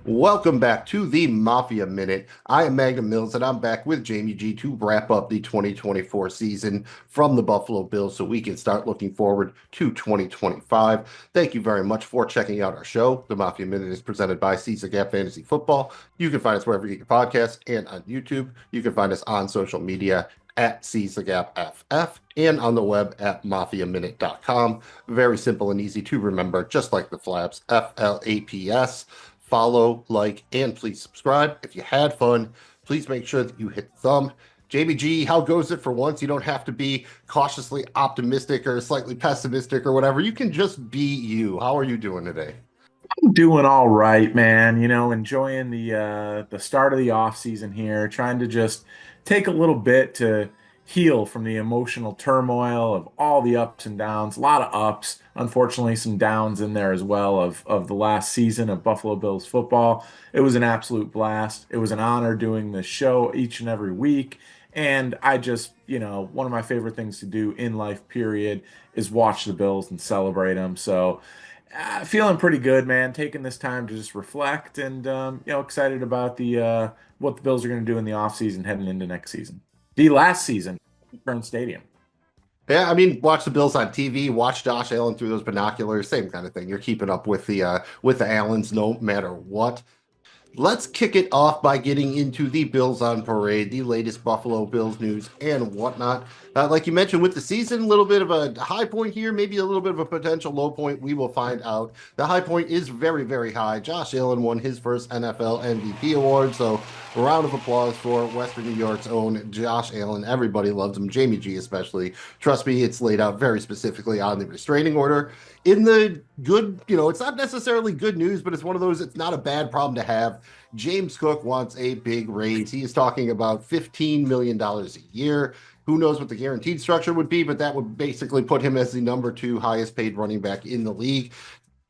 Welcome back to the Mafia Minute. I am Magnum Mills, and I'm back with Jamie G to wrap up the 2024 season from the Buffalo Bills so we can start looking forward to 2025. Thank you very much for checking out our show. The Mafia Minute is presented by Caesar Gap Fantasy Football. You can find us wherever you get your podcasts and on YouTube. You can find us on social media at Caesar Gap FF and on the web at mafiaminute.com. Very simple and easy to remember, just like the flaps, FLAPS. Follow, like, and please subscribe. If you had fun, please make sure that you hit thumb. Jamie G, how goes it for once? You don't have to be cautiously optimistic or slightly pessimistic or whatever. You can just be you. How are you doing today? I'm doing all right, man. Enjoying the start of the off season here, trying to just take a little bit to heal from the emotional turmoil of all the ups and downs. A lot of ups, unfortunately, some downs in there as well of the last season of Buffalo Bills football. It was an absolute blast. It was an honor doing this show each and every week. And I just, one of my favorite things to do in life, period, is watch the Bills and celebrate them. So feeling pretty good, man. Taking this time to just reflect and excited about the what the Bills are going to do in the offseason heading into next season. The last season, Brown Stadium. Yeah, I mean, watch the Bills on TV, watch Josh Allen through those binoculars, same kind of thing. You're keeping up with the Allens no matter what. Let's kick it off by getting into the Bills on Parade, the latest Buffalo Bills news and whatnot. Like you mentioned with the season, a little bit of a high point here, maybe a little bit of a potential low point. We will find out. The high point is very, very high. Josh Allen won his first NFL MVP award. So, a round of applause for Western New York's own Josh Allen. Everybody loves him, Jamie G especially. Trust me, it's laid out very specifically on the restraining order. In the good, it's not necessarily good news, but it's one of those, it's not a bad problem to have. James Cook wants a big raise. He is talking about $15 million a year. Who knows what the guaranteed structure would be, but that would basically put him as the number two highest paid running back in the league.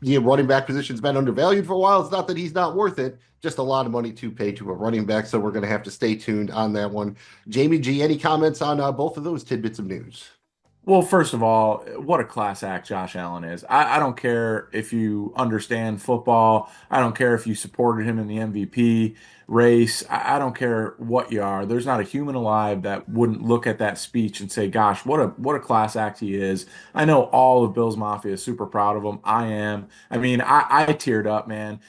The running back position's been undervalued for a while. It's not that he's not worth it, just a lot of money to pay to a running back. So we're going to have to stay tuned on that one. Jamie G, any comments on both of those tidbits of news? Well, first of all, what a class act Josh Allen is. I don't care if you understand football. I don't care if you supported him in the MVP race. I don't care what you are. There's not a human alive that wouldn't look at that speech and say, "Gosh, what a class act he is." I know all of Bills Mafia is super proud of him. I am. I mean, I teared up, man.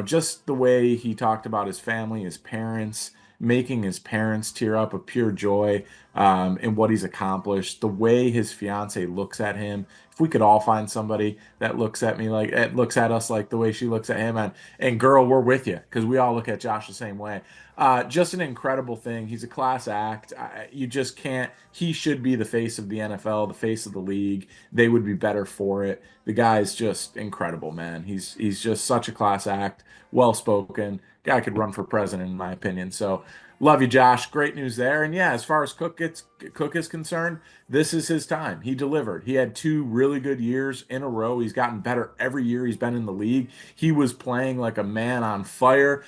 Just the way he talked about his family, his parents, making his parents tear up of pure joy in what he's accomplished, the way his fiance looks at him. If we could all find somebody that looks at me like that looks at us like the way she looks at him, and girl, we're with you because we all look at Josh the same way. Just an incredible thing. He's a class act. You just can't. He should be the face of the NFL, the face of the league. They would be better for it. The guy's just incredible, man. He's just such a class act. Well spoken. Guy could run for president, in my opinion. So love you, Josh. Great news there. And yeah, as far as Cook is concerned, this is his time. He delivered. He had two really good years in a row. He's gotten better every year he's been in the league. He was playing like a man on fire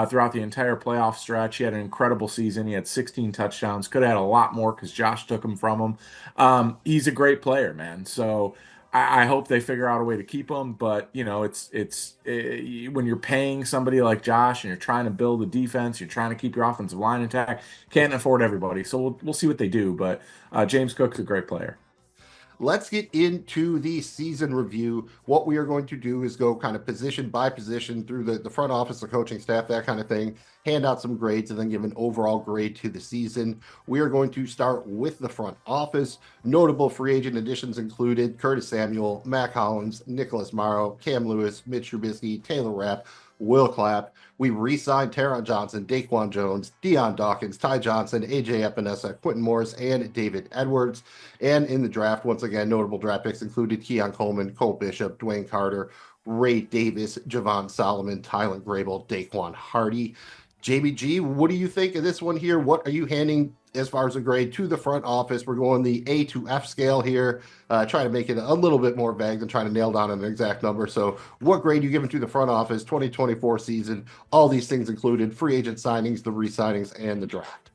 throughout the entire playoff stretch. He had an incredible season. He had 16 touchdowns. Could have had a lot more because Josh took him from him. He's a great player, man. So I hope they figure out a way to keep him. But when you're paying somebody like Josh and you're trying to build a defense, you're trying to keep your offensive line intact, can't afford everybody. So we'll see what they do. But James Cook's a great player. Let's get into the season review. What we are going to do is go kind of position by position through the front office, the coaching staff, that kind of thing, hand out some grades, and then give an overall grade to the season. We are going to start with the front office. Notable free agent additions included Curtis Samuel, Mac Hollins, Nicholas Morrow, Cam Lewis, Mitch Trubisky, Taylor Rapp, Will Clapp. We re-signed Taron Johnson, Daquan Jones, Deion Dawkins, Ty Johnson, AJ Epinesa, Quentin Morris, and David Edwards. And in the draft, once again, notable draft picks included Keon Coleman, Cole Bishop, Dwayne Carter, Ray Davis, Javon Solomon, Tyler Grable, Daquan Hardy. Jamie G, what do you think of this one here? What are you handing as far as a grade to the front office? We're going the A to F scale here, trying to make it a little bit more vague than trying to nail down an exact number. So what grade you giving to the front office 2024 season? All these things included free agent signings, the re-signings, and the draft.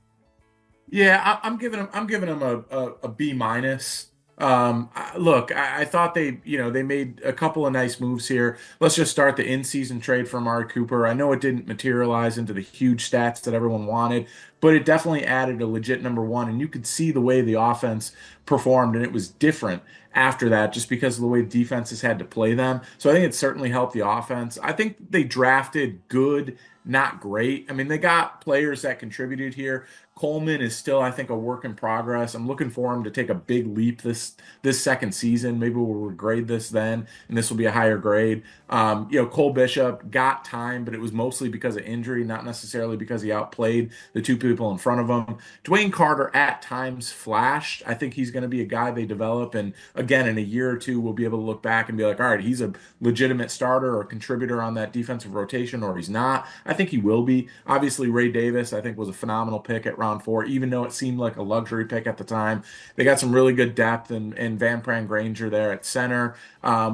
Yeah, I'm giving him a B minus. Look, I thought they made a couple of nice moves here. Let's just start the in-season trade for Amari Cooper. I know it didn't materialize into the huge stats that everyone wanted, but it definitely added a legit number one, and you could see the way the offense performed, and it was different after that just because of the way defenses had to play them. So I think it certainly helped the offense. I think they drafted good, not great. I mean, they got players that contributed here. Coleman is still, I think, a work in progress. I'm looking for him to take a big leap this second season. Maybe we'll regrade this then, and this will be a higher grade. Cole Bishop got time, but it was mostly because of injury, not necessarily because he outplayed the two people in front of him. Dwayne Carter at times flashed. I think he's going to be a guy they develop, and again, in a year or two, we'll be able to look back and be like, all right, he's a legitimate starter or contributor on that defensive rotation, or he's not. I think he will be. Obviously, Ray Davis, I think, was a phenomenal pick at round four, even though it seemed like a luxury pick at the time. They got some really good depth and Van Pran Granger there at center.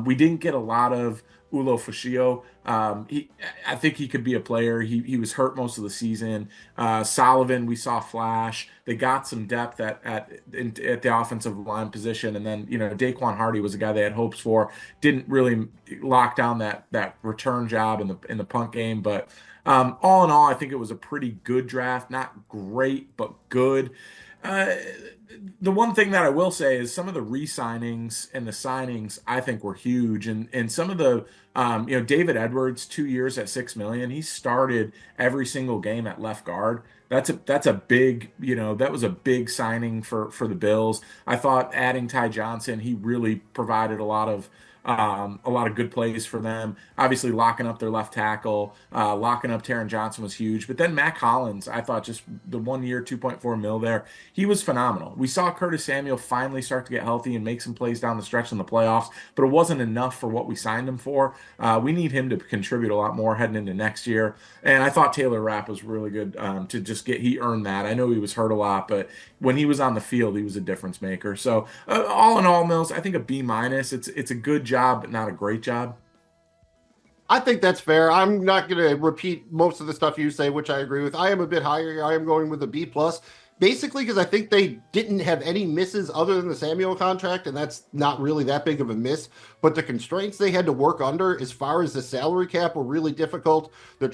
We didn't get a lot of Ulo Fushio. I think he could be a player. He was hurt most of the season. Sullivan, we saw flash. They got some depth at the offensive line position, and then Daquan Hardy was a guy they had hopes for. Didn't really lock down that return job in the punt game, but all in all, I think it was a pretty good draft. Not great, but good. Uh, the one thing that I will say is some of the re-signings and the signings I think were huge, and some of the David Edwards 2 years at 6 million. He started every single game at left guard. That's a big that was a big signing for the Bills. I thought adding Ty Johnson, he really provided a lot of good plays for them. Obviously, locking up their left tackle, locking up Taron Johnson was huge. But then Mac Hollins, I thought just the 1 year, 2.4 mil there, he was phenomenal. We saw Curtis Samuel finally start to get healthy and make some plays down the stretch in the playoffs, but it wasn't enough for what we signed him for. We need him to contribute a lot more heading into next year. And I thought Taylor Rapp was really good to just he earned that. I know he was hurt a lot, but when he was on the field, he was a difference maker. So all in all, Mills, I think a B minus. It's a good job, but not a great job. I think that's fair. I'm not going to repeat most of the stuff you say, which I agree with. I am a bit higher. I am going with a B plus, basically because I think they didn't have any misses other than the Samuel contract, and that's not really that big of a miss. But the constraints they had to work under, as far as the salary cap, were really difficult. They're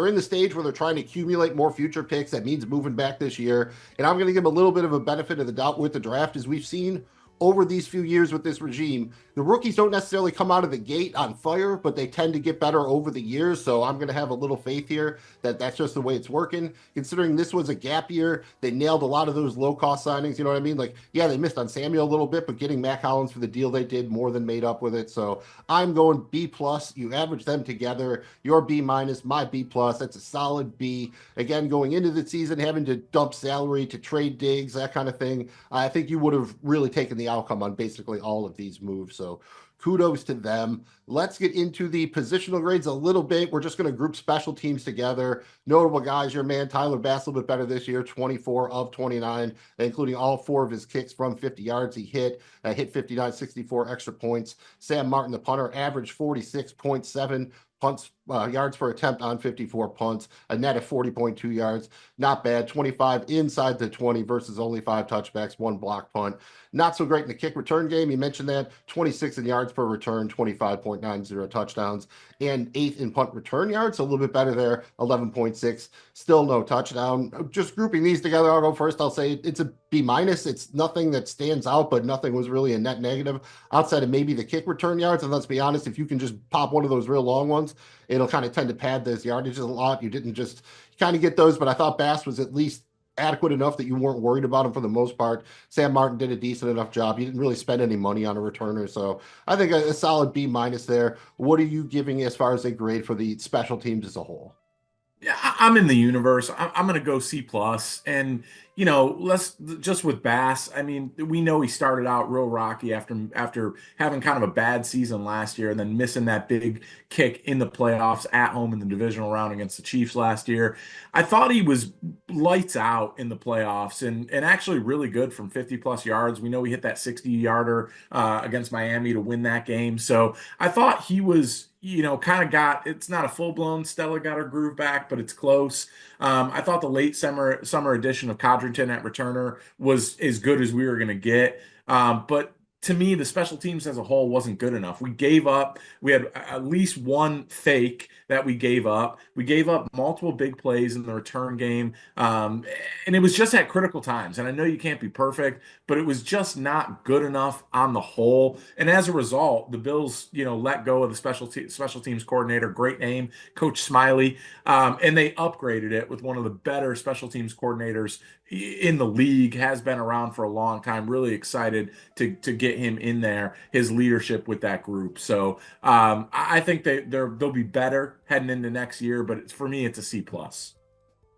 in the stage where they're trying to accumulate more future picks. That means moving back this year, and I'm going to give them a little bit of a benefit of the doubt with the draft, as we've seen over these few years with this regime. The rookies don't necessarily come out of the gate on fire, but they tend to get better over the years. So I'm going to have a little faith here that that's just the way it's working. Considering this was a gap year, they nailed a lot of those low cost signings. You know what I mean? Like, yeah, they missed on Samuel a little bit, but getting Mac Hollins for the deal they did more than made up with it. So I'm going B plus. You average them together. Your B minus, my B plus. That's a solid B. Again, going into the season, having to dump salary to trade Diggs, that kind of thing. I think you would have really taken the outcome on basically all of these moves. So kudos to them. Let's get into the positional grades a little bit. We're just going to group special teams together. Notable guys, your man Tyler Bass a little bit better this year, 24 of 29, including all four of his kicks from 50 yards. He hit 59, 64 extra points. Sam Martin, the punter, averaged 46.7 punts, yards per attempt on 54 punts, a net of 40.2 yards. Not bad. 25 inside the 20 versus only 5 touchbacks, 1 block punt. Not so great in the kick return game. You mentioned that. 26 in yards per return, 25.90 touchdowns, and 8th in punt return yards. So a little bit better there, 11.6. Still no touchdown. Just grouping these together, I'll go first. I'll say it's a B minus. It's nothing that stands out, but nothing was really a net negative outside of maybe the kick return yards. And let's be honest, if you can just pop one of those real long ones, it'll kind of tend to pad those yardages a lot. You didn't just kind of get those, but I thought Bass was at least adequate enough that you weren't worried about him for the most part. Sam Martin did a decent enough job. He didn't really spend any money on a returner. So I think a solid B minus there. What are you giving as far as a grade for the special teams as a whole? Yeah, I'm in the universe. I'm going to go C plus, and let's just with Bass. I mean, we know he started out real rocky after having kind of a bad season last year, and then missing that big kick in the playoffs at home in the divisional round against the Chiefs last year. I thought he was lights out in the playoffs, and actually really good from 50 plus yards. We know he hit that 60 yarder against Miami to win that game. So I thought he was kind of it's not a full blown Stella got her groove back, but it's close. I thought the late summer edition of Codrington at returner was as good as we were going to get. But to me, the special teams as a whole wasn't good enough. We gave up. We had at least one fake that we gave up. We gave up multiple big plays in the return game. And it was just at critical times. And I know you can't be perfect, but it was just not good enough on the whole. And as a result, the Bills, let go of the special teams coordinator, great name, Coach Smiley, and they upgraded it with one of the better special teams coordinators in the league, has been around for a long time. Really excited to get him in there, his leadership with that group. So I think they'll be better heading into next year, but for me, it's a C plus.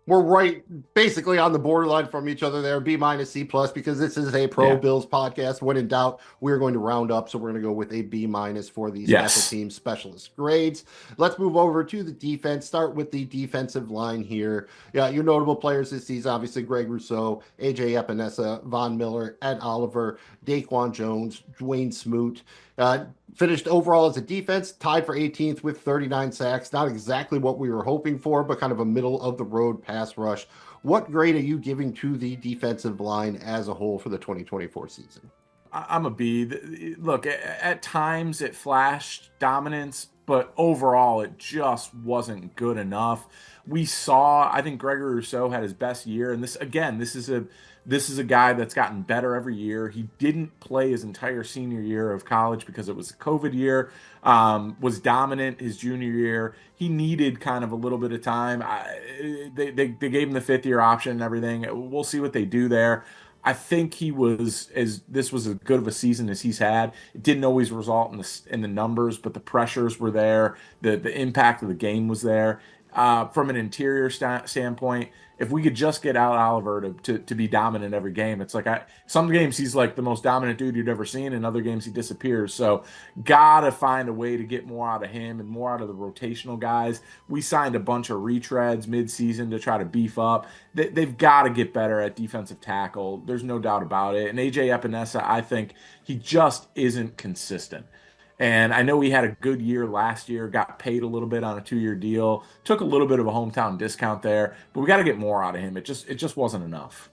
We're right basically on the borderline from each other there, B minus C plus, because this is a pro Yeah. Bills podcast. When in doubt, we're going to round up. So we're going to go with a B minus for the special Yes. team specialist grades. Let's move over to the defense. Start with the defensive line here. Yeah, your notable players this season, obviously Greg Rousseau, AJ Epinesa, Von Miller, Ed Oliver, Daquan Jones, Dwayne Smoot. Finished overall as a defense, tied for 18th with 39 sacks. Not exactly what we were hoping for, but kind of a middle of the road pass rush. What grade are you giving to the defensive line as a whole for the 2024 season? I'm a B. Look, at times it flashed dominance, but overall it just wasn't good enough. I think Gregory Rousseau had his best year, and this is a guy that's gotten better every year. He didn't play his entire senior year of college because it was a COVID year. Was dominant his junior year. He needed kind of a little bit of time. They gave him the 5th year option and everything. We'll see what they do there. I think this was as good of a season as he's had. It didn't always result in the numbers, but the pressures were there. The impact of the game was there. From an interior standpoint, if we could just get Al Oliver to be dominant every game, it's like some games he's like the most dominant dude you'd ever seen, and other games he disappears. So gotta find a way to get more out of him and more out of the rotational guys. We signed a bunch of retreads mid-season to try to beef up. They've got to get better at defensive tackle. There's no doubt about it. And AJ Epinesa, I think he just isn't consistent. And I know he had a good year last year, got paid a little bit on a 2-year deal, took a little bit of a hometown discount there, but we got to get more out of him. It just wasn't enough.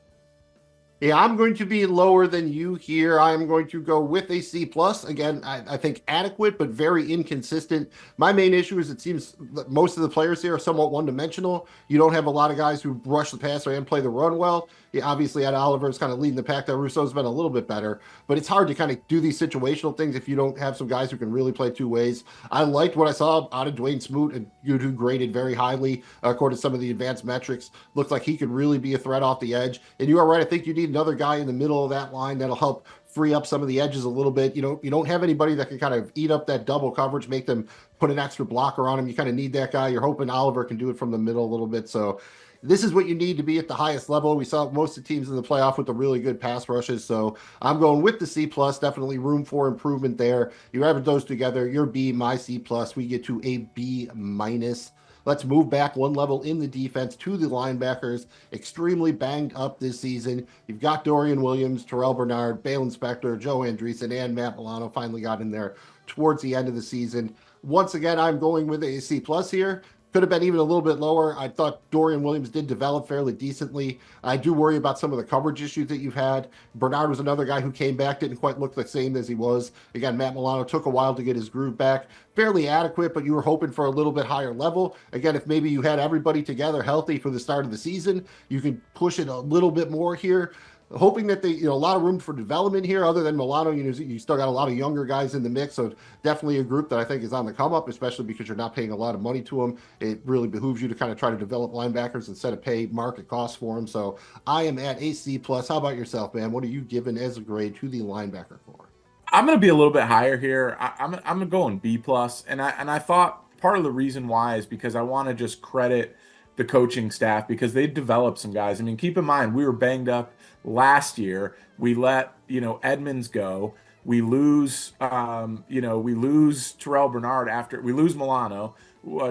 Yeah, I'm going to be lower than you here. I'm going to go with a C plus. Again, I think adequate, but very inconsistent. My main issue is it seems that most of the players here are somewhat one-dimensional. You don't have a lot of guys who rush the passer and play the run well. Yeah, obviously, Ed Oliver's kind of leading the pack there. Rousseau's been a little bit better, but it's hard to kind of do these situational things if you don't have some guys who can really play two ways. I liked what I saw out of Dwayne Smoot, and you who graded very highly according to some of the advanced metrics. Looks like he could really be a threat off the edge. And you are right. I think you need another guy in the middle of that line that'll help free up some of the edges a little bit. You don't have anybody that can kind of eat up that double coverage, make them put an extra blocker on him. You kind of need that guy. You're hoping Oliver can do it from the middle a little bit. So this is what you need to be at the highest level. We saw most of the teams in the playoff with the really good pass rushes. So I'm going with the C plus. Definitely room for improvement there. You average those together, your B, my C plus. We get to a B minus. Let's move back one level in the defense to the linebackers. Extremely banged up this season. You've got Dorian Williams, Terrell Bernard, Bale Inspector, Joe Andreessen, and Matt Milano finally got in there towards the end of the season. Once again, I'm going with a C plus here. Could have been even a little bit lower. I thought Dorian Williams did develop fairly decently. I do worry about some of the coverage issues that you've had. Bernard was another guy who came back, didn't quite look the same as he was. Again, Matt Milano took a while to get his groove back. Fairly adequate, but you were hoping for a little bit higher level. Again, if maybe you had everybody together healthy for the start of the season, you could push it a little bit more here. Hoping that a lot of room for development here. Other than Milano, you still got a lot of younger guys in the mix, so definitely a group that I think is on the come up, especially because you're not paying a lot of money to them. It really behooves you to kind of try to develop linebackers instead of pay market costs for them. So I am at a C plus. How about yourself, man? What are you giving as a grade to the linebacker core? I'm going to be a little bit higher here. I'm going B plus, and I thought part of the reason why is because I want to just credit the coaching staff because they developed some guys. I mean, keep in mind we were banged up last year. We let Edmonds go. We lose Terrell Bernard after we lose Milano.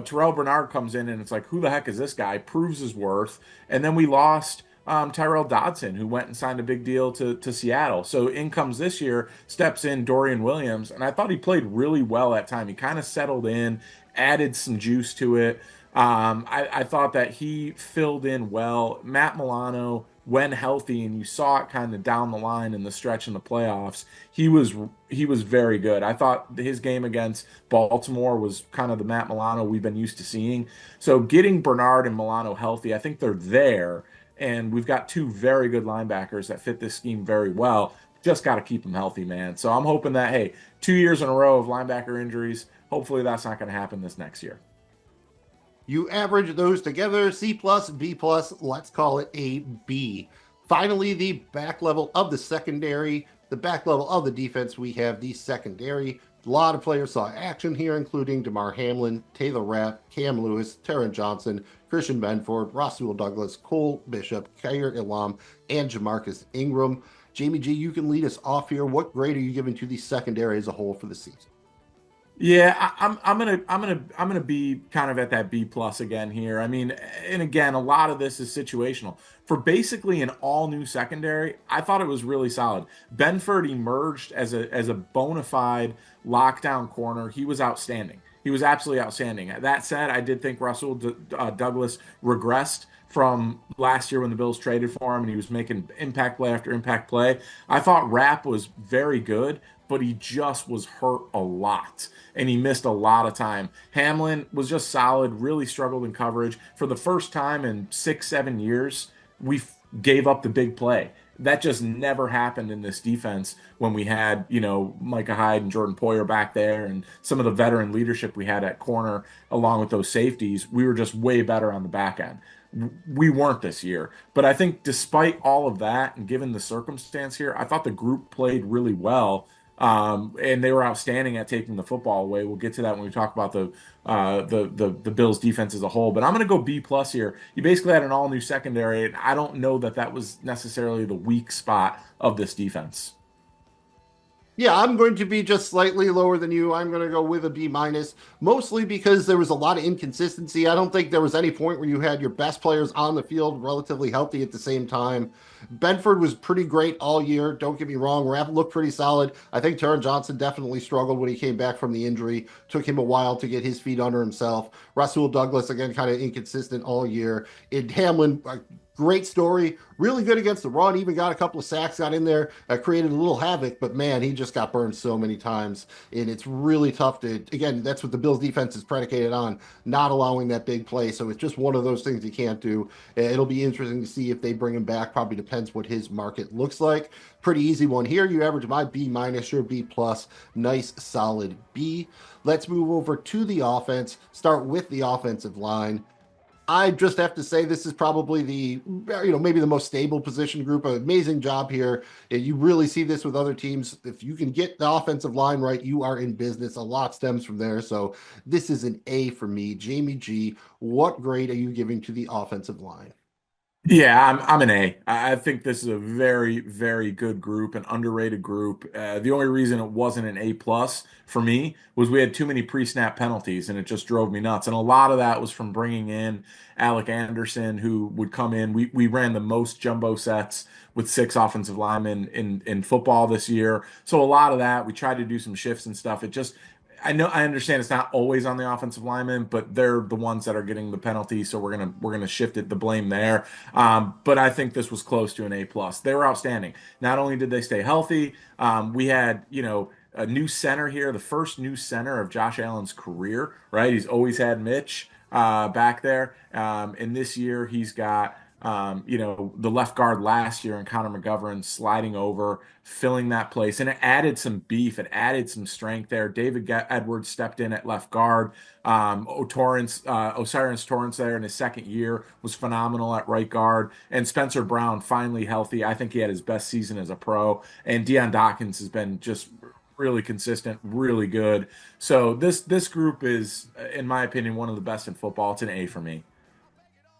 Terrell Bernard comes in and it's like, who the heck is this guy? Proves his worth. And then we lost Tyrell Dodson, who went and signed a big deal to Seattle. So in comes this year, steps in Dorian Williams, and I thought he played really well that time. He kind of settled in, added some juice to it. I thought that he filled in well. Matt Milano when healthy, and you saw it kind of down the line in the stretch in the playoffs, he was very good. I thought his game against Baltimore was kind of the Matt Milano we've been used to seeing. So getting Bernard and Milano healthy, I think they're there. And we've got two very good linebackers that fit this scheme very well. Just got to keep them healthy, man. So I'm hoping that, hey, 2 years in a row of linebacker injuries, hopefully that's not going to happen this next year. You average those together, C plus, B plus, let's call it a B. Finally, the back level of the secondary, the back level of the defense, we have the secondary. A lot of players saw action here, including DeMar Hamlin, Taylor Rapp, Cam Lewis, Taron Johnson, Christian Benford, Rasul Douglas, Cole Bishop, Kyer Elam, and Jamarcus Ingram. Jamie G, you can lead us off here. What grade are you giving to the secondary as a whole for the season? Yeah, I'm gonna be kind of at that B plus again here. I mean, and again, a lot of this is situational. For basically an all new secondary, I thought it was really solid. Benford emerged as a bona fide lockdown corner. He was outstanding. He was absolutely outstanding. That said, I did think Douglas regressed from last year when the Bills traded for him and he was making impact play after impact play. I thought Rapp was very good, but he just was hurt a lot and he missed a lot of time. Hamlin was just solid, really struggled in coverage. For the first time in 6, 7 years, we gave up the big play. That just never happened in this defense when we had, Micah Hyde and Jordan Poyer back there and some of the veteran leadership we had at corner along with those safeties. We were just way better on the back end. We weren't this year. But I think despite all of that and given the circumstance here, I thought the group played really well. And they were outstanding at taking the football away. We'll get to that when we talk about the Bills defense as a whole. But I'm going to go B plus here. You basically had an all new secondary, and I don't know that that was necessarily the weak spot of this defense. Yeah, I'm going to be just slightly lower than you. I'm going to go with a B minus, mostly because there was a lot of inconsistency. I don't think there was any point where you had your best players on the field relatively healthy at the same time. Benford was pretty great all year. Don't get me wrong. Rapp looked pretty solid. I think Taron Johnson definitely struggled when he came back from the injury. Took him a while to get his feet under himself. Rasul Douglas, again, kind of inconsistent all year. And Hamlin, great story, really good against the run, even got a couple of sacks, got in there, created a little havoc, but man, he just got burned so many times. And it's really tough to, again, that's what the Bills defense is predicated on, not allowing that big play. So it's just one of those things you can't do. It'll be interesting to see if they bring him back. Probably depends what his market looks like. Pretty easy one here. You average my B minus, your B plus, nice solid B. Let's move over to the offense, start with the offensive line. I just have to say this is probably maybe the most stable position group. An amazing job here. You really see this with other teams. If you can get the offensive line right, you are in business. A lot stems from there. So this is an A for me. Jamie G, what grade are you giving to the offensive line? Yeah, I'm an A. I think this is a very, very good group, an underrated group. The only reason it wasn't an A plus for me was we had too many pre-snap penalties, and it just drove me nuts. And a lot of that was from bringing in Alec Anderson, who would come in. We ran the most jumbo sets with six offensive linemen in football this year. So a lot of that, we tried to do some shifts and stuff. It just I understand it's not always on the offensive linemen, but they're the ones that are getting the penalty, so we're gonna shift the blame there. But I think this was close to an A plus. They were outstanding. Not only did they stay healthy, we had a new center here, the first new center of Josh Allen's career. Right, he's always had Mitch back there, and this year he's got the left guard last year and Connor McGovern sliding over, filling that place. And it added some beef. It added some strength there. David Edwards stepped in at left guard. Osiris Torrance there in his second year was phenomenal at right guard. And Spencer Brown finally healthy. I think he had his best season as a pro. And Deion Dawkins has been just really consistent, really good. So this group is, in my opinion, one of the best in football. It's an A for me.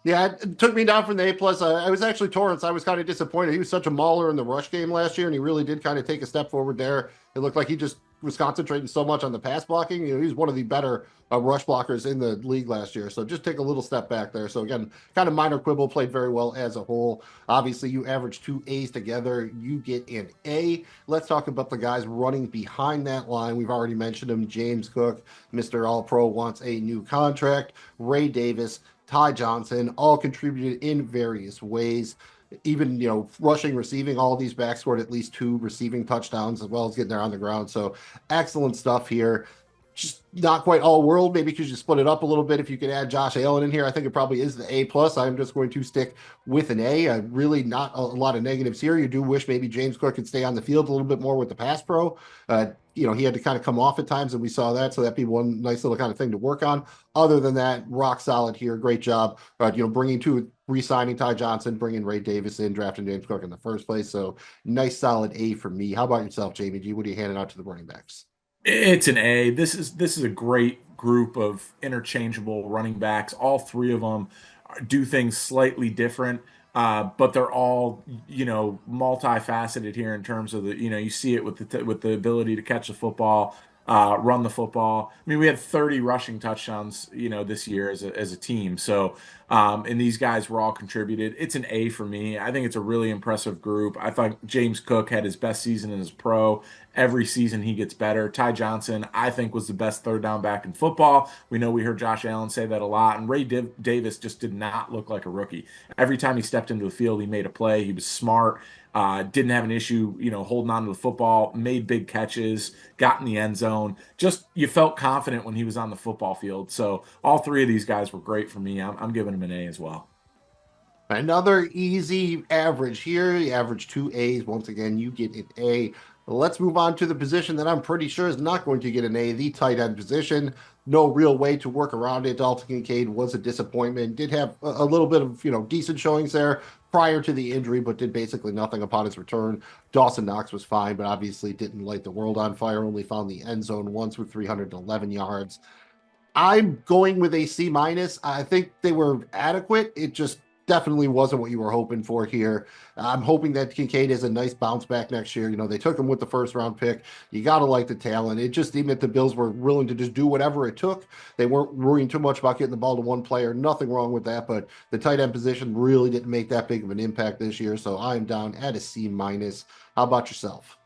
Yeah, it took me down from the A plus. I was actually Torrance. I was kind of disappointed. He was such a mauler in the rush game last year, and he really did kind of take a step forward there. It looked like he just was concentrating so much on the pass blocking. He was one of the better rush blockers in the league last year. So just take a little step back there. So again, kind of minor quibble, played very well as a whole. Obviously, you average two A's together, you get an A. Let's talk about the guys running behind that line. We've already mentioned him. James Cook, Mr. All-Pro, wants a new contract. Ray Davis, Ty Johnson, all contributed in various ways. even rushing, receiving. All these backs scored at least two receiving touchdowns as well as getting there on the ground. So excellent stuff here. Just not quite all world. Maybe because you split it up a little bit. If you could add Josh Allen in here, I think it probably is the A plus. I'm just going to stick with an A. Really not a lot of negatives here. You do wish maybe James Cook could stay on the field a little bit more with the pass pro. He had to kind of come off at times, and we saw that. So that'd be one nice little kind of thing to work on. Other than that, rock solid here. Great job. Bringing to re-signing Ty Johnson, bringing Ray Davis in, drafting James Cook in the first place. So nice, solid A for me. How about yourself, Jamie G? What are you handing out to the running backs? It's an A. This is a great group of interchangeable running backs. All three of them do things slightly different, but they're all multifaceted here in terms of you see it with the ability to catch the football, run the football. I mean, we had 30 rushing touchdowns this year as a team. So and these guys were all contributed. It's an A for me. I think it's a really impressive group. I thought James Cook had his best season as a pro. Every season he gets better. Ty Johnson, I think, was the best third down back in football. We heard Josh Allen say that a lot. And Davis just did not look like a rookie. Every time he stepped into the field, he made a play. He was smart. Didn't have an issue, holding on to the football, made big catches, got in the end zone. Just you felt confident when he was on the football field. So all three of these guys were great for me. I'm giving him an A as well. Another easy average here. You average two A's. Once again, you get an A. Let's move on to the position that I'm pretty sure is not going to get an A, the tight end position. No real way to work around it. Dalton Kincaid was a disappointment. Did have a little bit of, decent showings there prior to the injury, but did basically nothing upon his return. Dawson Knox was fine, but obviously didn't light the world on fire. Only found the end zone once with 311 yards. I'm going with a C minus. I think they were adequate. It just definitely wasn't what you were hoping for here. I'm hoping that Kincaid has a nice bounce back next year. They took him with the first round pick. You got to like the talent. It just seemed that the Bills were willing to just do whatever it took. They weren't worrying too much about getting the ball to one player. Nothing wrong with that, but the tight end position really didn't make that big of an impact this year. So I'm down at a C minus. How about yourself?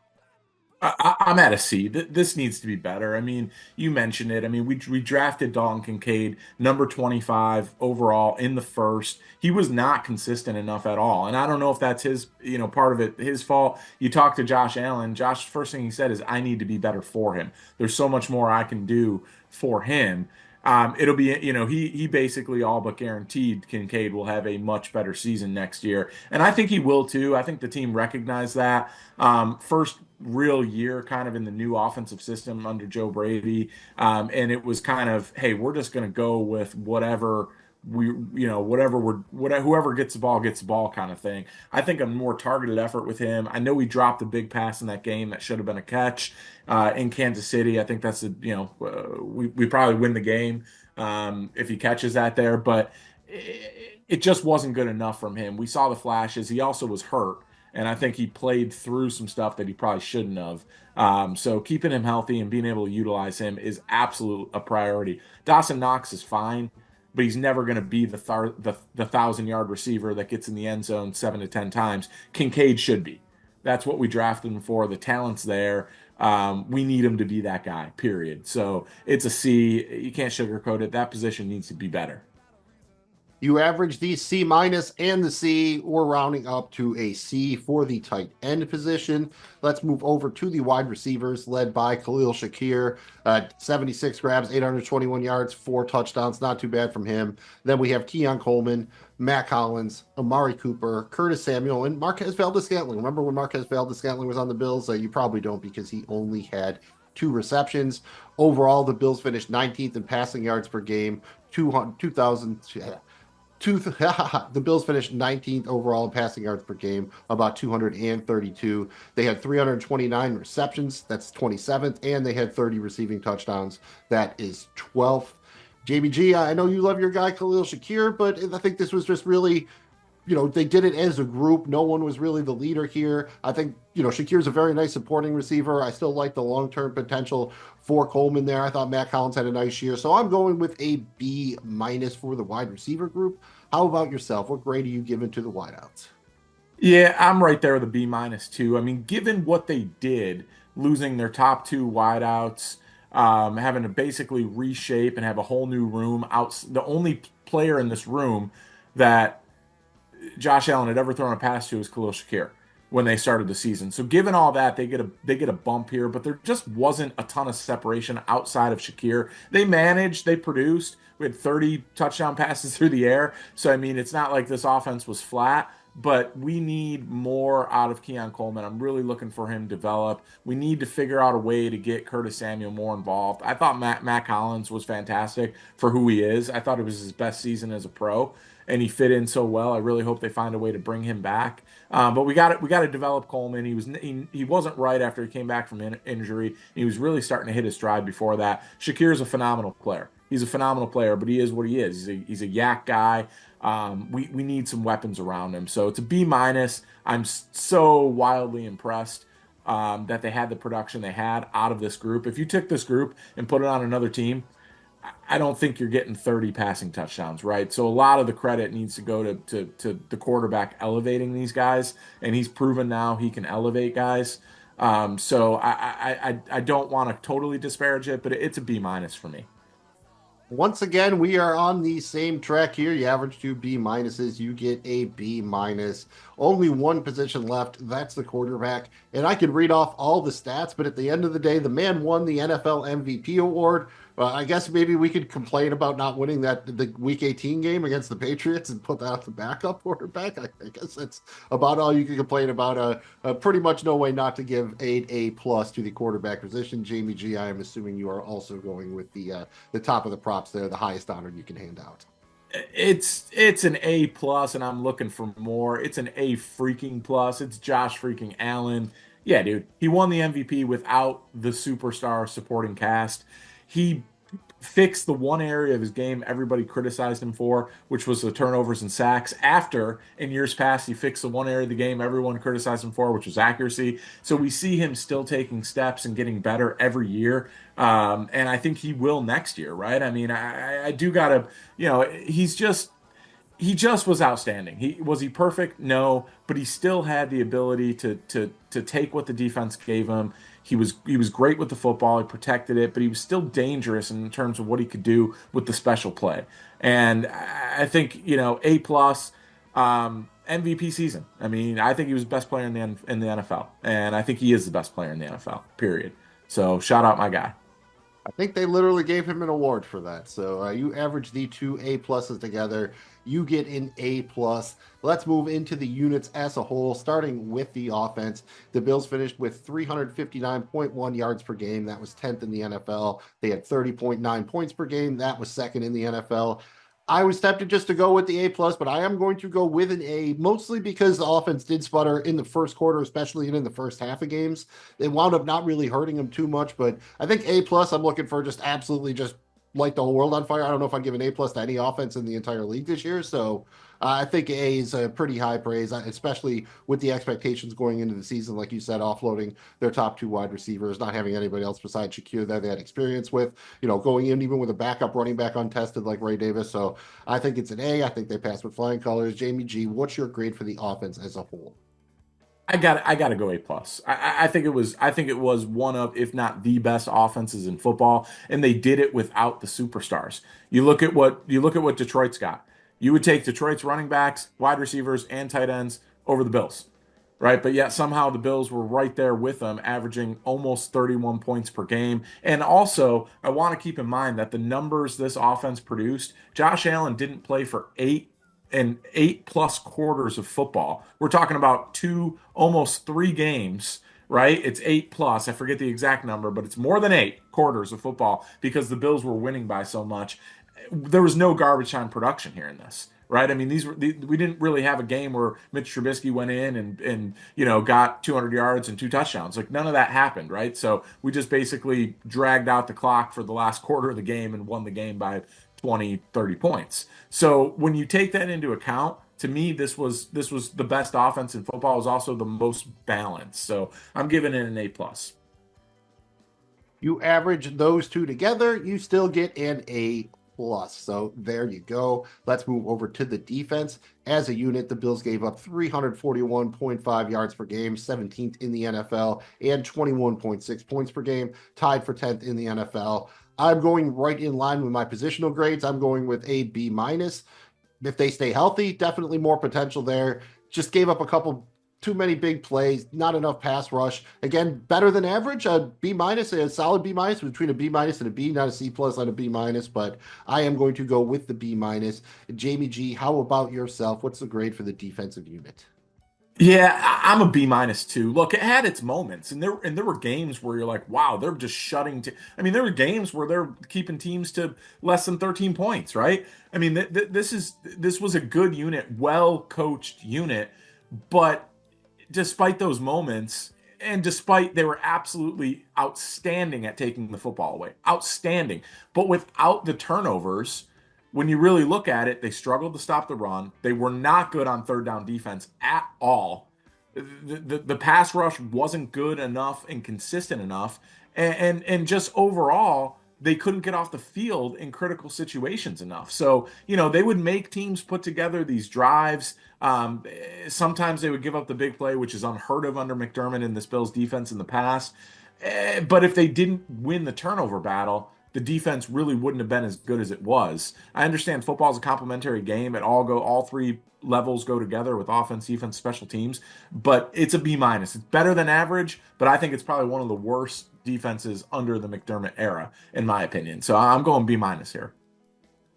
I'm at a C. This needs to be better. I mean, you mentioned it. I mean, we drafted Dalton Kincaid, number 25 overall in the first. He was not consistent enough at all. And I don't know if that's part of it, his fault. You talk to Josh Allen. Josh, first thing he said is, I need to be better for him. There's so much more I can do for him. It'll be, he basically all but guaranteed Kincaid will have a much better season next year. And I think he will too. I think the team recognized that. First real year kind of in the new offensive system under Joe Brady. And it was kind of, hey, we're just going to go with whatever whoever gets the ball kind of thing. I think a more targeted effort with him. I know we dropped a big pass in that game that should have been a catch in Kansas City. I think that's we probably win the game if he catches that there, but it just wasn't good enough from him. We saw the flashes. He also was hurt. And I think he played through some stuff that he probably shouldn't have. So keeping him healthy and being able to utilize him is absolute a priority. Dawson Knox is fine, but he's never going to be the 1,000-yard receiver that gets in the end zone 7 to 10 times. Kincaid should be. That's what we drafted him for. The talent's there. We need him to be that guy, period. So it's a C. You can't sugarcoat it. That position needs to be better. You average the C minus and the C. We're rounding up to a C for the tight end position. Let's move over to the wide receivers led by Khalil Shakir. 76 grabs, 821 yards, 4 touchdowns. Not too bad from him. Then we have Keon Coleman, Matt Collins, Amari Cooper, Curtis Samuel, and Marquez Valdes-Scantling. Remember when Marquez Valdes-Scantling was on the Bills? You probably don't because he only had 2 receptions. Overall, the Bills finished 19th in passing yards per game, 2,000. The Bills finished 19th overall in passing yards per game, about 232. They had 329 receptions, that's 27th, and they had 30 receiving touchdowns, that is 12th. JBG, I know you love your guy Khalil Shakir, but I think this was just really, they did it as a group. No one was really the leader here. I think, Shakir's a very nice supporting receiver. I still like the long-term potential for Coleman there. I thought Matt Collins had a nice year. So I'm going with a B minus for the wide receiver group. How about yourself? What grade are you giving to the wideouts? Yeah, I'm right there with a B minus too. I mean, given what they did, losing their top two wideouts, having to basically reshape and have a whole new room out, the only player in this room that Josh Allen had ever thrown a pass to was Khalil Shakir when they started the season. So given all that, they get a bump here, but there just wasn't a ton of separation outside of Shakir. They managed, they produced. We had 30 touchdown passes through the air. So I mean, it's not like this offense was flat, but we need more out of Keon Coleman. I'm really looking for him to develop. We need to figure out a way to get Curtis Samuel more involved. I thought Matt Collins was fantastic for who he is. I thought it was his best season as a pro, and he fit in so well. I really hope they find a way to bring him back. But we got to develop Coleman. He wasn't right after he came back from injury. He was really starting to hit his stride before that. Shakir is a phenomenal player. He's a phenomenal player, but he is what he is. He's a yak guy. We need some weapons around him. So it's a B minus. I'm so wildly impressed that they had the production they had out of this group. If you took this group and put it on another team, I don't think you're getting 30 passing touchdowns, right? So a lot of the credit needs to go to the quarterback elevating these guys, and he's proven now he can elevate guys. So I don't want to totally disparage it, but it's a B minus for me. Once again, we are on the same track here. You average two B minuses, you get a B minus. Only one position left. That's the quarterback. And I could read off all the stats, but at the end of the day, the man won the NFL MVP award. I guess maybe we could complain about not winning the Week 18 game against the Patriots and put that on the backup quarterback. I guess that's about all you can complain about. Pretty much no way not to give A plus to the quarterback position. Jamie G, I am assuming you are also going with the top of the props there, the highest honor you can hand out. It's an A plus, and I'm looking for more. It's an A freaking plus. It's Josh freaking Allen. Yeah, dude, he won the MVP without the superstar supporting cast. He fixed the one area of his game everybody criticized him for, which was the turnovers and sacks. After, in years past, he fixed the one area of the game everyone criticized him for, which was accuracy. So we see him still taking steps and getting better every year. And I think he will next year, right? I mean, I do gotta, he just was outstanding. He perfect? No, but he still had the ability to take what the defense gave him. He was great with the football. He protected it, but he was still dangerous in terms of what he could do with the special play. And I think A plus MVP season. I mean, I think he was the best player in the NFL, and I think he is the best player in the NFL. Period. So shout out my guy. I think they literally gave him an award for that. So you average the two A pluses together, you get an A plus. Let's move into the units as a whole, starting with the offense. The Bills finished with 359.1 yards per game. That was 10th in the NFL. They had 30.9 points per game. That was second in the NFL. I was tempted just to go with the A plus, but I am going to go with an A, mostly because the offense did sputter in the first quarter, especially in the first half of games. It wound up not really hurting them too much, but I think A plus, I'm looking for just absolutely just light the whole world on fire. I don't know if I'd give an A plus to any offense in the entire league this year. So I think A is a pretty high praise, especially with the expectations going into the season. Like you said, offloading their top two wide receivers, not having anybody else besides Shakir that they had experience with, going in even with a backup running back untested like Ray Davis. So I think it's an A. I think they passed with flying colors. Jamie G, what's your grade for the offense as a whole? I gotta go A plus. I think it was one of, if not the best offenses in football, and they did it without the superstars. You look at what Detroit's got. You would take Detroit's running backs, wide receivers, and tight ends over the Bills, right? But yet somehow the Bills were right there with them, averaging almost 31 points per game. And also, I want to keep in mind that the numbers this offense produced, Josh Allen didn't play for 8 plus quarters of football. We're talking about almost 3 games, right? It's 8 plus. I forget the exact number, but it's more than 8 quarters of football because the Bills were winning by so much. There was no garbage time production here in this, right? I mean, we didn't really have a game where Mitch Trubisky went in and got 200 yards and 2 touchdowns. Like none of that happened, right? So we just basically dragged out the clock for the last quarter of the game and won the game by 20, 30 points. So when you take that into account, to me, this was the best offense in football. It was also the most balanced. So I'm giving it an A plus. You average those two together, you still get an A plus. So there you go. Let's move over to the defense. As a unit, the Bills gave up 341.5 yards per game, 17th in the NFL, and 21.6 points per game, tied for 10th in the NFL. I'm going right in line with my positional grades. I'm going with a B minus. If they stay healthy, definitely more potential there. Just gave up a couple too many big plays, not enough pass rush. Again, better than average. A B minus, a solid B minus between a B minus and a B, not a C plus, not a B minus. But I am going to go with the B minus. Jamie G, how about yourself? What's the grade for the defensive unit? Yeah, I'm a B minus too. Look, it had its moments, and there were games where you're like, wow, they're just shutting. I mean, there were games where they're keeping teams to less than 13 points, right? I mean, this was a good unit, well coached unit, but despite those moments, and despite they were absolutely outstanding at taking the football away, outstanding, but without the turnovers, when you really look at it, they struggled to stop the run. They were not good on third down defense at all. The pass rush wasn't good enough and consistent enough, and just overall they couldn't get off the field in critical situations enough. So, they would make teams put together these drives. Sometimes they would give up the big play, which is unheard of under McDermott in this Bills defense in the past. But if they didn't win the turnover battle, the defense really wouldn't have been as good as it was. I understand football is a complementary game. All three levels go together with offense, defense, special teams, but it's a B minus. It's better than average, but I think it's probably one of the worst defenses under the McDermott era, in my opinion. So I'm going B minus here.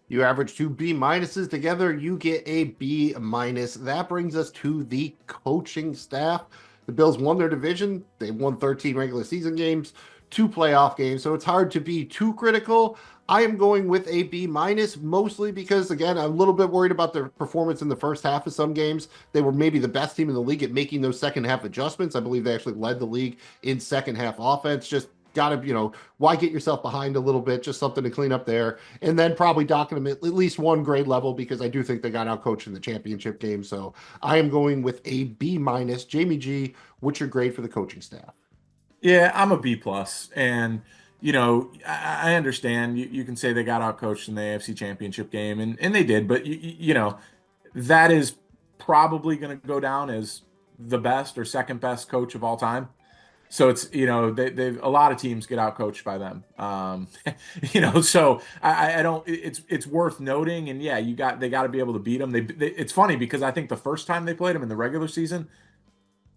You average two B minuses together, you get a B minus. That brings us to the coaching staff. The Bills won their division. They won 13 regular season games, 2 playoff games. So it's hard to be too critical. I am going with a B minus, mostly because, again, I'm a little bit worried about their performance in the first half of some games. They were maybe the best team in the league at making those second half adjustments. I believe they actually led the league in second half offense. Just gotta, why get yourself behind a little bit? Just something to clean up there. And then probably docking them at least one grade level, because I do think they got out coached in the championship game. So I am going with a B minus. Jamie G, what's your grade for the coaching staff? Yeah, I'm a B plus, and I understand you can say they got out coached in the AFC Championship game, and they did, but that is probably going to go down as the best or second best coach of all time. So it's they've a lot of teams get out coached by them. So I don't. It's worth noting, and yeah, they got to be able to beat them. It's funny because I think the first time they played them in the regular season,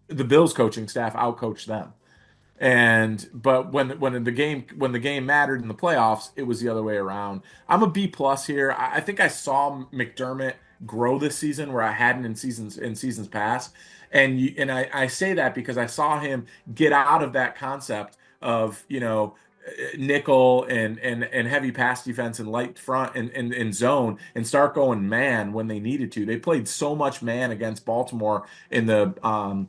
the Bills coaching staff outcoached them. But when the game mattered in the playoffs, it was the other way around. I'm a B plus here. I think I saw McDermott grow this season where I hadn't in seasons past, and I say that because I saw him get out of that concept of nickel and heavy pass defense and light front and zone and start going man when they needed to. They played so much man against Baltimore in the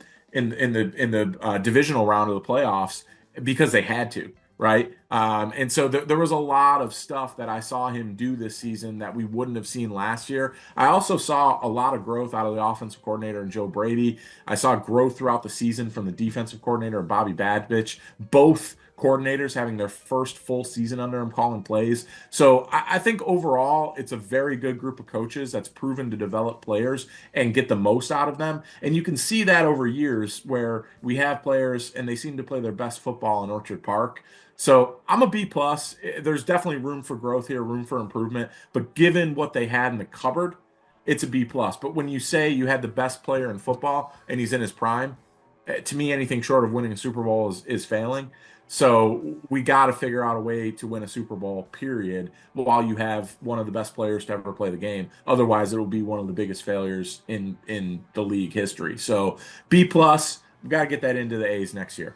divisional round of the playoffs because they had to, right? And so there was a lot of stuff that I saw him do this season that we wouldn't have seen last year. I also saw a lot of growth out of the offensive coordinator and Joe Brady. I saw growth throughout the season from the defensive coordinator and Bobby Badbich. Both coordinators having their first full season under him calling plays. So I think overall it's a very good group of coaches that's proven to develop players and get the most out of them. And you can see that over years where we have players and they seem to play their best football in Orchard Park. So I'm a B plus. There's definitely room for growth here, room for improvement. But given what they had in the cupboard, it's a B plus. But when you say you had the best player in football and he's in his prime, to me, anything short of winning a Super Bowl is failing. So we got to figure out a way to win a Super Bowl, period, while you have one of the best players to ever play the game. Otherwise, it will be one of the biggest failures in the league history. So B plus, we got to get that into the A's next year.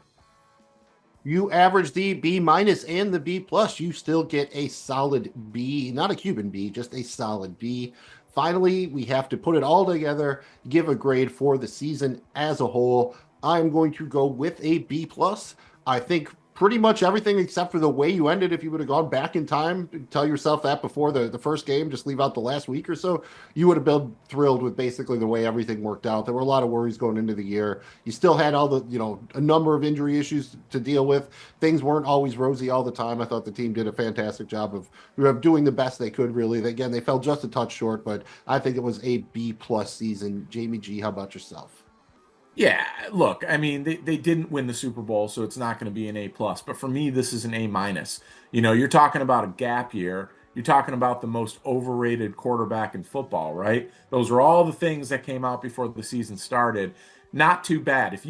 You average the B minus and the B plus, you still get a solid B, not a Cuban B, just a solid B. Finally, we have to put it all together, give a grade for the season as a whole. I'm going to go with a B plus. I think pretty much everything except for the way you ended. If you would have gone back in time, tell yourself that before the first game, just leave out the last week or so, you would have been thrilled with basically the way everything worked out. There were a lot of worries going into the year. You still had all the, a number of injury issues to deal with. Things weren't always rosy all the time. I thought the team did a fantastic job of doing the best they could, really. Again, they fell just a touch short, but I think it was a B plus season. Jamie G, how about yourself? Yeah, look, I mean, they didn't win the Super Bowl, so it's not going to be an A plus. But for me, this is an A minus. You're talking about a gap year, You're talking about the most overrated quarterback in football, right? Those are all the things that came out before the season started. Not too bad. If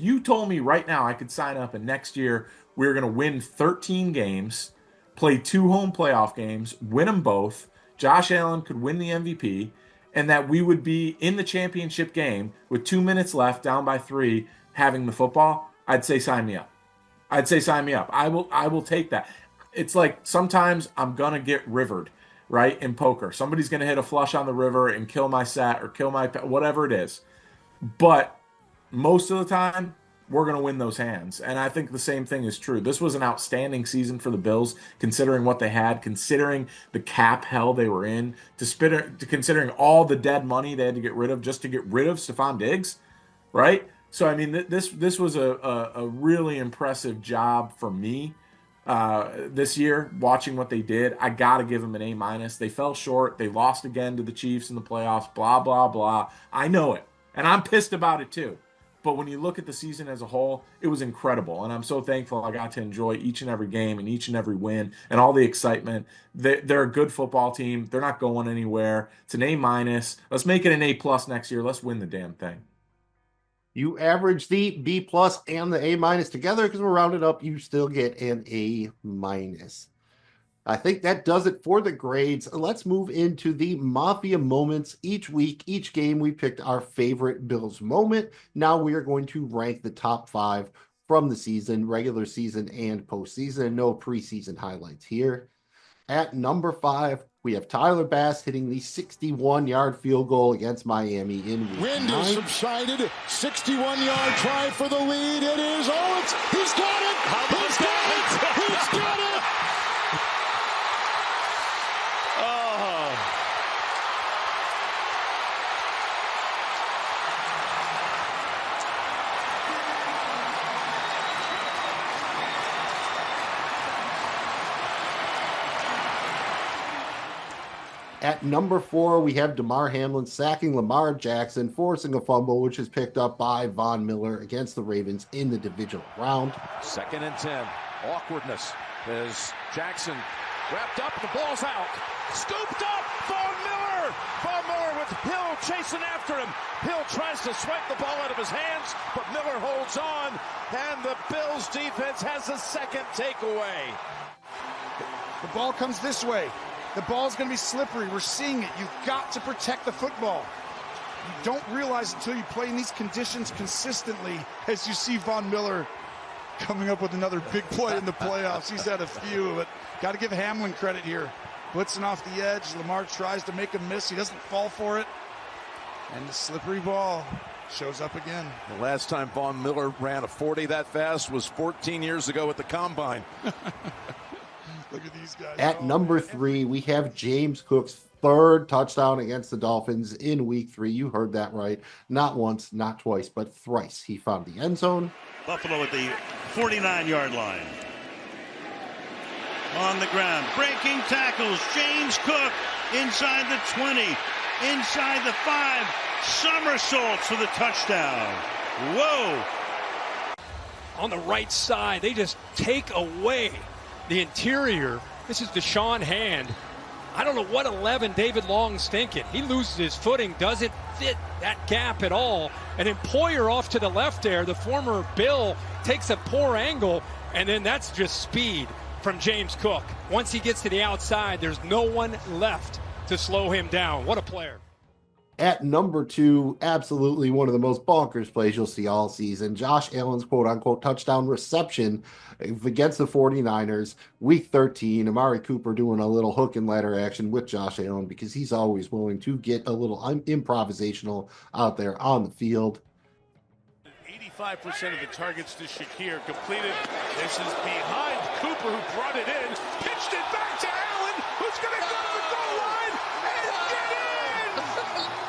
you told me right now I could sign up and next year we're going to win 13 games, play 2 home playoff games, win them both, Josh Allen could win the MVP, and that we would be in the championship game with 2 minutes left, down by 3, having the football, I'd say sign me up. I'd say sign me up. I will take that. It's like sometimes I'm gonna get rivered, right? In poker. Somebody's gonna hit a flush on the river and kill my set or kill my whatever it is. But most of the time, we're gonna win those hands. And I think the same thing is true. This was an outstanding season for the Bills, considering what they had, considering the cap hell they were in, considering all the dead money they had to get rid of just to get rid of Stephon Diggs, right? So I mean, this was a really impressive job for me this year. Watching what they did, I gotta give them an A-. They fell short. They lost again to the Chiefs in the playoffs. Blah blah blah. I know it, and I'm pissed about it too. But when you look at the season as a whole, it was incredible, and I'm so thankful I got to enjoy each and every game and each and every win and all the excitement. They're a good football team. They're not going anywhere. It's an A-. Let's make it an A+ next year. Let's win the damn thing. You average the B plus and the A- together because we're rounded up. You still get an A-. I think that does it for the grades. Let's move into the Mafia moments. Each week, each game, we picked our favorite Bills moment. Now we are going to rank the top 5 from the season, regular season and postseason. No preseason highlights here. At number 5, we have Tyler Bass hitting the 61-yard field goal against Miami in week Wind 9. has subsided. 61-yard try for the lead. It is. He's got it. He's got it. He's got it. Oh. At number 4, we have DeMar Hamlin sacking Lamar Jackson, forcing a fumble, which is picked up by Von Miller against the Ravens in the divisional round. 2nd and 10. Awkwardness as Jackson wrapped up. The ball's out. Scooped up. Von Miller. Von Miller with Hill chasing after him. Hill tries to swipe the ball out of his hands, but Miller holds on, and the Bills defense has a second takeaway. The ball comes this way. The ball's going to be slippery. We're seeing it. You've got to protect the football. You don't realize until you play in these conditions consistently, as you see Von Miller coming up with another big play in the playoffs. He's had a few, but got to give Hamlin credit here. Blitzing off the edge. Lamar tries to make him miss. He doesn't fall for it. And the slippery ball shows up again. The last time Von Miller ran a 40 that fast was 14 years ago at the Combine. Look at these guys. At number 3, we have James Cook's 3rd touchdown against the Dolphins in week 3. You heard that right. Not once, not twice, but thrice. He found the end zone. Buffalo at the 49-yard line. On the ground, breaking tackles. James Cook inside the 20, inside the 5, somersaults for the touchdown. Whoa! On the right side, they just take away the interior. This is Deshaun Hand. I don't know what 11 David Long's thinking. He loses his footing, doesn't fit that gap at all. An Employer off to the left there. The former Bill takes a poor angle, and then that's just speed from James Cook. Once he gets to the outside, there's no one left to slow him down. What a player. At number 2, absolutely one of the most bonkers plays you'll see all season. Josh Allen's quote-unquote touchdown reception against the 49ers, week 13. Amari Cooper doing a little hook and ladder action with Josh Allen because he's always willing to get a little improvisational out there on the field. 85% of the targets to Shakir completed. This is behind Cooper, who brought it in, pitched it back to Allen, who's going to go to the goal line and get in!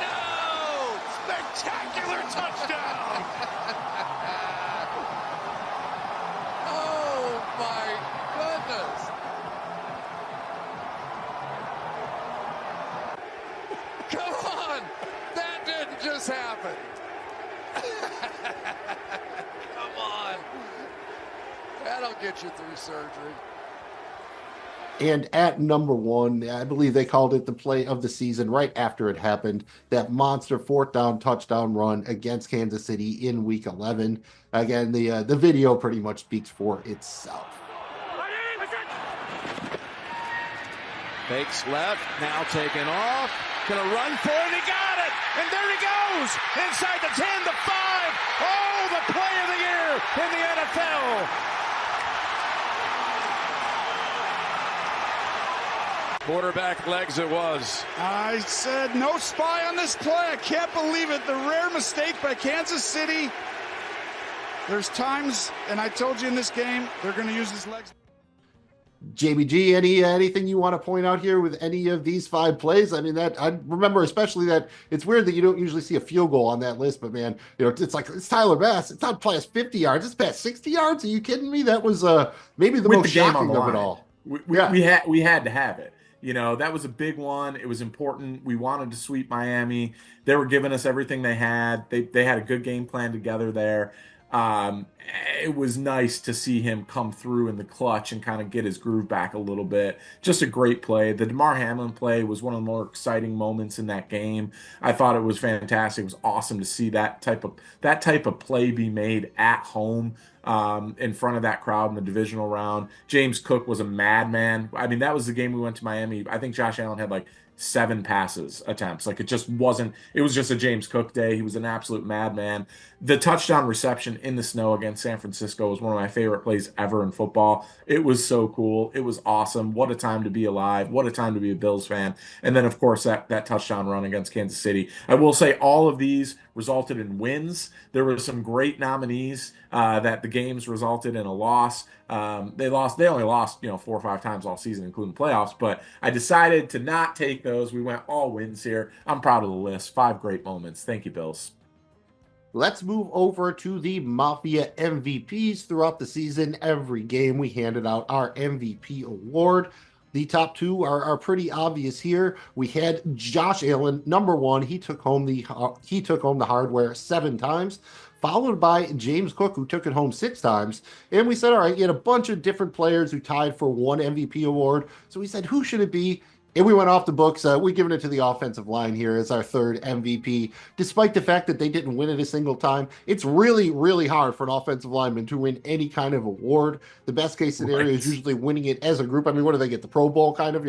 No! Spectacular touchdown! Oh my goodness! Come on! That didn't just happen! Come on. That'll get you through surgery. And at number one, I believe they called it the play of the season right after it happened. That monster fourth down touchdown run against Kansas City in Week 11. Again, the video pretty much speaks for itself. Fakes left, now taken off. Gonna run for it, he got it! And there he goes! Inside the 10, the 5! Oh, the play of the year in the NFL! Quarterback legs it was. I said no spy on this play. I can't believe it. The rare mistake by Kansas City. There's times, and I told you in this game, they're going to use his legs. JBG, anything you want to point out here with any of these 5 plays? I mean, that I remember especially that it's weird that you don't usually see a field goal on that list, but man, it's like it's Tyler Bass. It's not past 50 yards. It's past 60 yards. Are you kidding me? That was maybe the most shocking of it all. We had to have it. That was a big one. It was important. We wanted to sweep Miami. They were giving us everything they had. They had a good game plan together there. It was nice to see him come through in the clutch and kind of get his groove back a little bit. Just a great play. The DeMar Hamlin play was one of the more exciting moments in that game. I thought it was fantastic. It was awesome to see that type of play be made at home in front of that crowd in the divisional round. James Cook was a madman. I mean, that was the game we went to Miami. I think Josh Allen had like 7 passes attempts. Like it was just a James Cook day. He was an absolute madman. The touchdown reception in the snow against San Francisco was one of my favorite plays ever in football. It was so cool. It was awesome. What a time to be alive. What a time to be a Bills fan. And then of course that touchdown run against Kansas City. I will say all of these resulted in wins. There were some great nominees that the games resulted in a loss. They only lost 4 or 5 times all season, including playoffs, but I decided to not take those. We went all wins here. I'm proud of the list. 5 great moments. Thank you, Bills. Let's move over to the Mafia MVPs. Throughout the season, every game we handed out our MVP award. The top 2 are pretty obvious here. We had Josh Allen, number 1. He took home the hardware 7 times, followed by James Cook, who took it home 6 times. And we said, all right, you had a bunch of different players who tied for 1 MVP award. So we said, who should it be? And we went off the books. We're giving it to the offensive line here as our 3rd MVP. Despite the fact that they didn't win it a single time, it's really, really hard for an offensive lineman to win any kind of award. The best case scenario is usually winning it as a group. I mean, what do they get? The Pro Bowl kind of?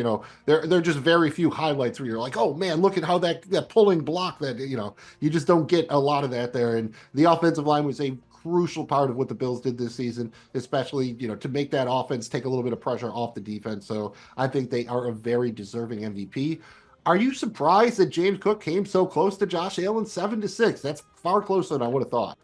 There are just very few highlights where you're like, oh man, look at how that pulling block that, you just don't get a lot of that there. And the offensive line was a crucial part of what the Bills did this season, especially, to make that offense take a little bit of pressure off the defense. So I think they are a very deserving MVP. Are you surprised that James Cook came so close to Josh Allen? 7-6. That's far closer than I would have thought.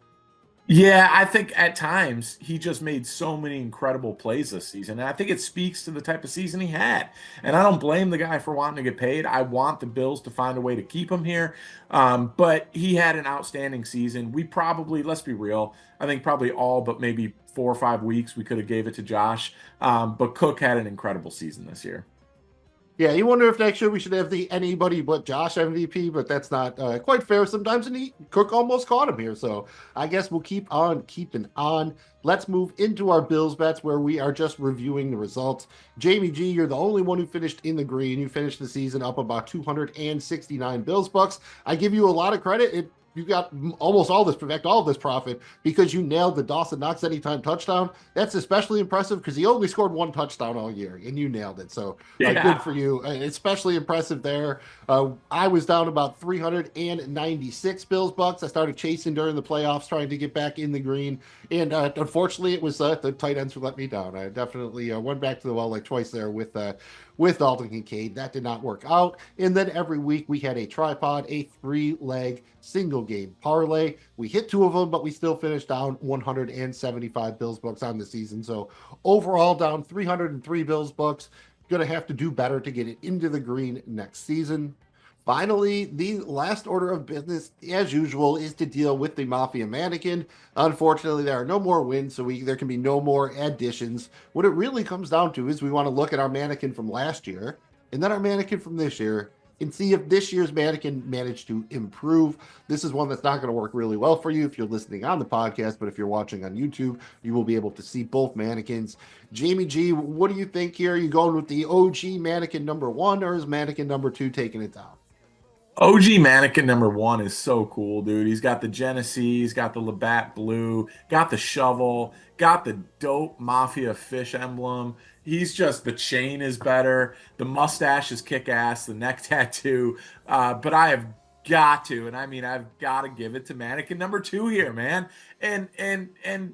Yeah, I think at times he just made so many incredible plays this season. And I think it speaks to the type of season he had. And I don't blame the guy for wanting to get paid. I want the Bills to find a way to keep him here. But he had an outstanding season. We probably, let's be real, I think probably all but maybe 4 or 5 weeks we could have gave it to Josh. But Cook had an incredible season this year. Yeah, you wonder if next year we should have the anybody but Josh MVP, but that's not quite fair sometimes. And Cook almost caught him here. So I guess we'll keep on keeping on. Let's move into our Bills bets where we are just reviewing the results. Jamie G, you're the only one who finished in the green. You finished the season up about 269 Bills bucks. I give you a lot of credit. You got almost all this profit because you nailed the Dawson Knox anytime touchdown. That's especially impressive because he only scored 1 touchdown all year, and you nailed it. So good for you. Especially impressive there. I was down about 396 Bills bucks. I started chasing during the playoffs, trying to get back in the green, and unfortunately, it was the tight ends who let me down. I definitely went back to the well like twice there with Dalton Kincaid. That did not work out. And then every week we had a tripod, a 3-leg single game parlay. We hit 2 of them, but we still finished down 175 Bills bucks on the season. So overall down 303 Bills bucks. Going to have to do better to get it into the green next season. Finally, the last order of business, as usual, is to deal with the Mafia Mannequin. Unfortunately, there are no more wins, so there can be no more additions. What it really comes down to is we want to look at our Mannequin from last year, and then our Mannequin from this year, and see if this year's mannequin managed to improve. This is one that's not going to work really well for you if you're listening on the podcast, but if you're watching on YouTube, you will be able to see both mannequins. Jamie G, what do you think here? Are you going with the OG mannequin number 1, or is mannequin number 2 taking it down? OG Mannequin number 1 is so cool, dude. He's got the Genesee, he's got the Labatt Blue, got the shovel, got the dope Mafia fish emblem. He's just, the chain is better. The mustache is kick-ass, the neck tattoo. But I have got to, and I mean, I've got to give it to Mannequin number 2 here, man. And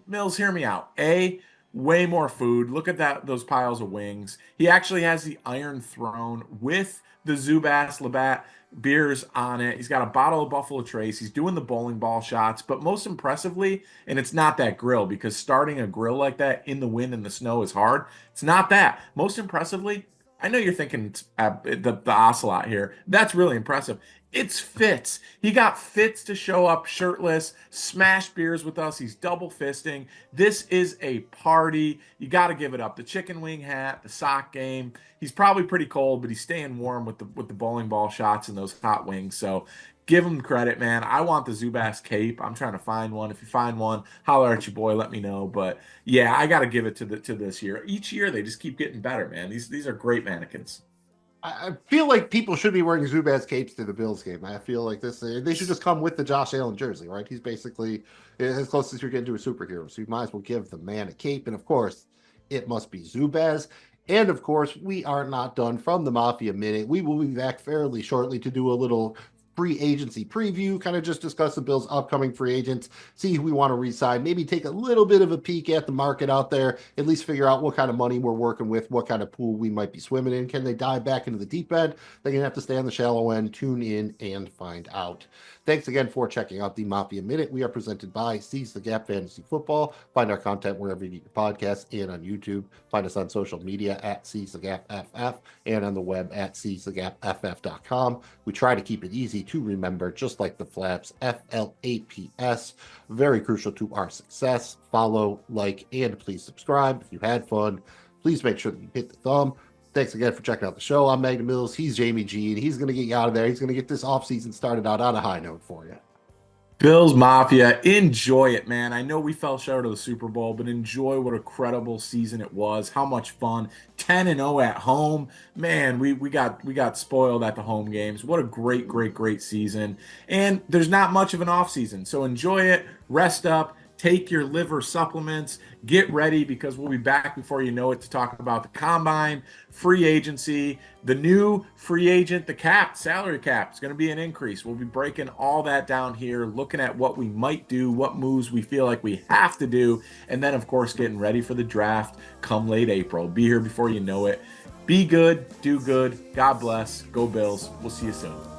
Mills, hear me out. Way more food. Look at those piles of wings. He actually has the Iron Throne with the Zubaz Labatt beers on it. He's got a bottle of Buffalo Trace. He's doing the bowling ball shots, but most impressively, and it's not that grill, because starting a grill like that in the wind and the snow is hard. It's not that. Most impressively, I know you're thinking the ocelot here. That's really impressive. It's Fitz. He got Fitz to show up shirtless, smash beers with us. He's double fisting. This is a party. You got to give it up. The chicken wing hat, the sock game. He's probably pretty cold, but he's staying warm with the bowling ball shots and those hot wings. So give him credit, man. I want the Zubaz cape. I'm trying to find one. If you find one, holler at your boy. Let me know. But yeah, I got to give it to this year. Each year they just keep getting better, man. These are great mannequins. I feel like people should be wearing Zubaz capes to the Bills game. I feel like they should just come with the Josh Allen jersey, right? He's basically as close as you're getting to a superhero. So you might as well give the man a cape. And of course, it must be Zubaz. And of course, we are not done from the Mafia Minute. We will be back fairly shortly to do a little free agency preview, kind of just discuss the Bills' upcoming free agents, see who we want to re-sign, maybe take a little bit of a peek at the market out there, at least figure out what kind of money we're working with, what kind of pool we might be swimming in. Can they dive back into the deep end? They're going to have to stay on the shallow end, tune in, and find out. Thanks again for checking out the Mafia Minute. We are presented by Seize the Gap Fantasy Football. Find our content wherever you get your podcasts and on YouTube. Find us on social media at Seize the Gap FF and on the web at seizethegapff.com. We try to keep it easy to remember, just like the flaps, FLAPS. Very crucial to our success. Follow, like, and please subscribe. If you had fun, please make sure that you hit the thumb. Thanks again for checking out the show. I'm Magnum Mills. He's Jamie G, and he's going to get you out of there. He's going to get this offseason started out on a high note for you. Bills Mafia, enjoy it, man. I know we fell short of the Super Bowl, but enjoy what a credible season it was. How much fun. 10-0 at home. Man, we got spoiled at the home games. What a great season. And there's not much of an offseason, so enjoy it. Rest up. Take your liver supplements, get ready, because we'll be back before you know it to talk about the combine, free agency, the new free agent, the salary cap is going to be an increase. We'll be breaking all that down here, looking at what we might do, what moves we feel like we have to do, and then, of course, getting ready for the draft come late April. Be here before you know it. Be good, do good. God bless. Go Bills. We'll see you soon.